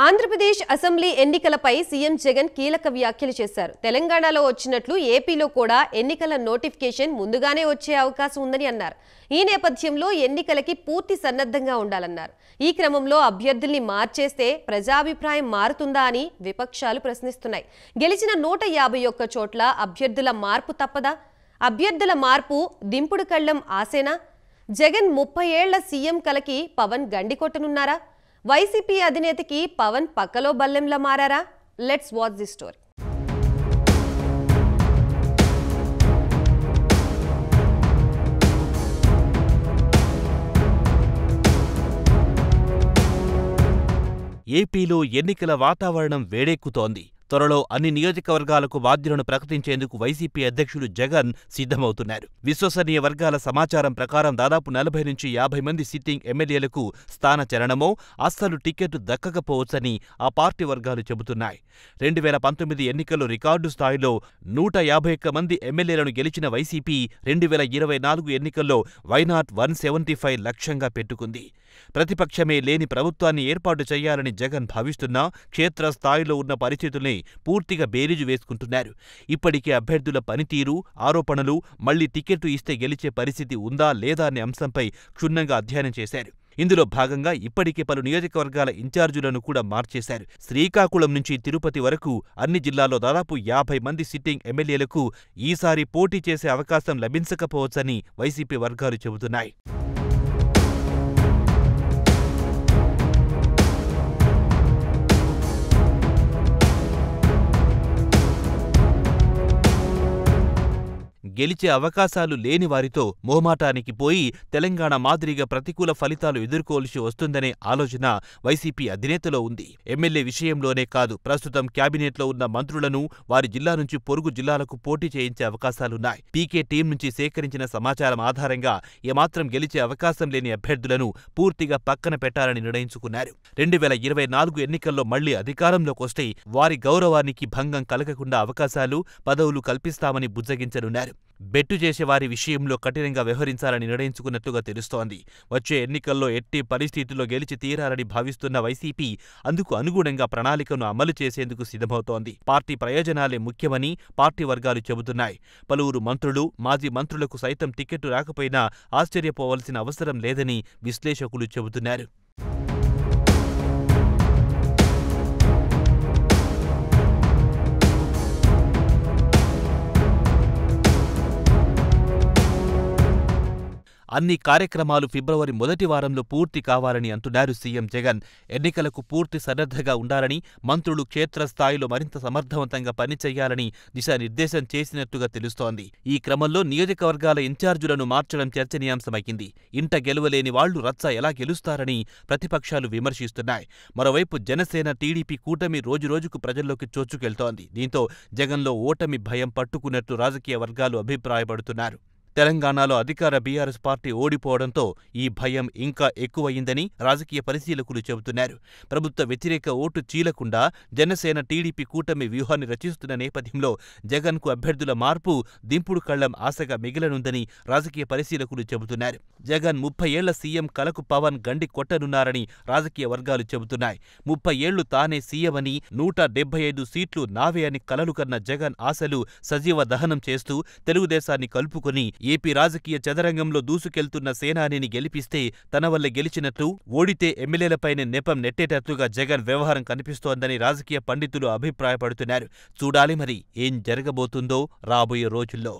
Andhra Pradesh assembly ఎన్నికలపై CM Jagan కీలక వ్యాఖ్యలు చేశారు. తెలంగాణలో వచ్చినట్లు ఏపీలో కూడా ఎన్నికల నోటిఫికేషన్ ముందుగానే వచ్చే అవకాశం ఉందని అన్నారు. ఈ నేపథ్యంలో ఎన్నికలకి పూర్తి సన్నద్ధంగా ఉండాలన్నారు. ఈ క్రమంలో అభ్యర్థుల్ని మార్చేస్తే ప్రజాభిప్రాయం మారుతుందా అని విపక్షాలు ప్రశ్నిస్తున్నాయి. గెలిచిన 151 చోట్ల అభ్యర్థుల మార్పు తప్పదా? అభ్యర్థుల మార్పు దింపుడు కళ్ళం ఆసేనా? జగన్ 30 ఏళ్ల సీఎం కలకి పవన్ గండికొట్టనున్నారా? వైసీపీ అధినేతకి పవన్ పక్కలో బల్లెంలా మారారా? Let's watch the story. ఏపీలో ఎన్నికల వాతావరణం వేడెక్కుతోంది. త్వరలో అన్ని నియోజకవర్గాలకు బాధ్యులను ప్రకటించేందుకు వైసీపీ అధ్యక్షుడు జగన్ సిద్ధమవుతున్నారు. విశ్వసనీయ వర్గాల సమాచారం ప్రకారం దాదాపు 40 నుంచి 50 మంది సిట్టింగ్ ఎమ్మెల్యేలకు స్థానచలనమో అస్సలు టికెట్ దక్కకపోవచ్చని ఆ పార్టీ వర్గాలు చెబుతున్నాయి. 2019 ఎన్నికల్లో రికార్డు స్థాయిలో 151 మంది ఎమ్మెల్యేలను గెలిచిన వైసీపీ 2024 ఎన్నికల్లో వైనాట్ 175 లక్ష్యంగా పెట్టుకుంది. ప్రతిపక్షమే లేని ప్రభుత్వాన్ని ఏర్పాటు చేయాలని జగన్ భావిస్తున్నా క్షేత్రస్థాయిలో ఉన్న పరిస్థితుల్ని పూర్తిగా బేరీజు వేసుకుంటున్నారు. ఇప్పటికే అభ్యర్థుల పనితీరు, ఆరోపణలు, మళ్లీ టికెట్టు ఇస్తే గెలిచే పరిస్థితి ఉందా లేదా అనే అంశంపై క్షుణ్ణంగా అధ్యయనం చేశారు. ఇందులో భాగంగా ఇప్పటికే పలు నియోజకవర్గాల ఇన్ఛార్జీలను కూడా మార్చేశారు. శ్రీకాకుళం నుంచి తిరుపతి వరకు అన్ని జిల్లాల్లో దాదాపు 50 మంది సిట్టింగ్ ఎమ్మెల్యేలకు ఈసారి పోటీ చేసే అవకాశం లభించకపోవచ్చని వైసీపీ వర్గాలు చెబుతున్నాయి. గెలిచే అవకాశాలు లేని వారితో మోమాటానికి పోయి తెలంగాణ మాదిరిగా ప్రతికూల ఫలితాలు ఎదుర్కోవలసి వస్తుందనే ఆలోచన వైసీపీ అధినేతలో ఉంది. ఎమ్మెల్యే విషయంలోనే కాదు, ప్రస్తుతం క్యాబినెట్లో ఉన్న మంత్రులను వారి జిల్లా నుంచి పొరుగు జిల్లాలకు పోటీ చేయించే అవకాశాలున్నాయి. పీకే టీం నుంచి సేకరించిన సమాచారం ఆధారంగా ఏమాత్రం గెలిచే అవకాశం లేని అభ్యర్థులను పూర్తిగా పక్కన పెట్టాలని నిర్ణయించుకున్నారు. 2024 ఎన్నికల్లో మళ్లీ అధికారంలోకొస్తే వారి గౌరవానికి భంగం కలగకుండా అవకాశాలు, పదవులు కల్పిస్తామని బుజ్జగించనున్నారు. బెట్టు చేసేవారి విషయంలో కఠినంగా వ్యవహరించాలని నిర్ణయించుకున్నట్టుగా తెలుస్తోంది. వచ్చే ఎన్నికల్లో ఎట్టి పరిస్థితుల్లో గెలిచి తీరాలని భావిస్తున్న వైసీపీ అందుకు అనుగుణంగా ప్రణాళికను అమలు చేసేందుకు సిద్ధమవుతోంది. పార్టీ ప్రయోజనాలే ముఖ్యమని పార్టీ వర్గాలు చెబుతున్నాయి. పలువురు మంత్రులు, మాజీ మంత్రులకు సైతం టికెట్టు రాకపోయినా ఆశ్చర్యపోవాల్సిన అవసరం లేదని విశ్లేషకులు చెబుతున్నారు. అన్ని కార్యక్రమాలు ఫిబ్రవరి మొదటి వారంలో పూర్తి కావాలని అంటున్నారు సీఎం జగన్. ఎన్నికలకు పూర్తి సన్నద్ధంగా ఉండాలని, మంత్రులు క్షేత్రస్థాయిలో మరింత సమర్థవంతంగా పనిచేయాలని దిశానిర్దేశం చేసినట్టుగా తెలుస్తోంది. ఈ క్రమంలో నియోజకవర్గాల ఇన్ఛార్జీలను మార్చడం చర్చనీయాంశమైంది. ఇంట గెలువలేని వాళ్లు రచ్చ ఎలా గెలుస్తారని ప్రతిపక్షాలు విమర్శిస్తున్నాయి. మరోవైపు జనసేన, టీడీపీ కూటమి రోజురోజుకు ప్రజల్లోకి చొచ్చుకెళ్తోంది. దీంతో జగన్లో ఓటమి భయం పట్టుకున్నట్లు రాజకీయ వర్గాలు అభిప్రాయపడుతున్నారు. తెలంగాణలో అధికార బీఆర్ఎస్ పార్టీ ఓడిపోవడంతో ఈ భయం ఇంకా ఎక్కువయిందని రాజకీయ పరిశీలకులు చెబుతున్నారు. ప్రభుత్వ వ్యతిరేక ఓటు చీలకుండా జనసేన, టీడీపీ కూటమి వ్యూహాన్ని రచిస్తున్న నేపథ్యంలో జగన్కు అభ్యర్థుల మార్పు దింపుడు కళ్లం ఆశగా మిగిలనుందని రాజకీయ పరిశీలకులు చెబుతున్నారు. జగన్ 30 ఏళ్ల సీఎం కలకు పవన్ గండి కొట్టనున్నారని రాజకీయ వర్గాలు చెబుతున్నాయి. 30 ఏళ్లు తానే సీఎమని, 175 సీట్లు నావే అని కలలు కన్న జగన్ ఆశలు సజీవ దహనం చేస్తూ తెలుగుదేశాన్ని కలుపుకొని ఏపీ రాజకీయ చదరంగంలో దూసుకెళ్తున్న సేనానిని గెలిపిస్తే తన వల్లే గెలిచినట్లు, ఓడితే ఎమ్మెల్యేలపైనే నెపం నెట్టేటట్లుగా జగన్ వ్యవహారం కనిపిస్తోందని రాజకీయ పండితులు అభిప్రాయపడుతున్నారు. చూడాలి మరి ఏం జరగబోతుందో రాబోయే రోజుల్లో.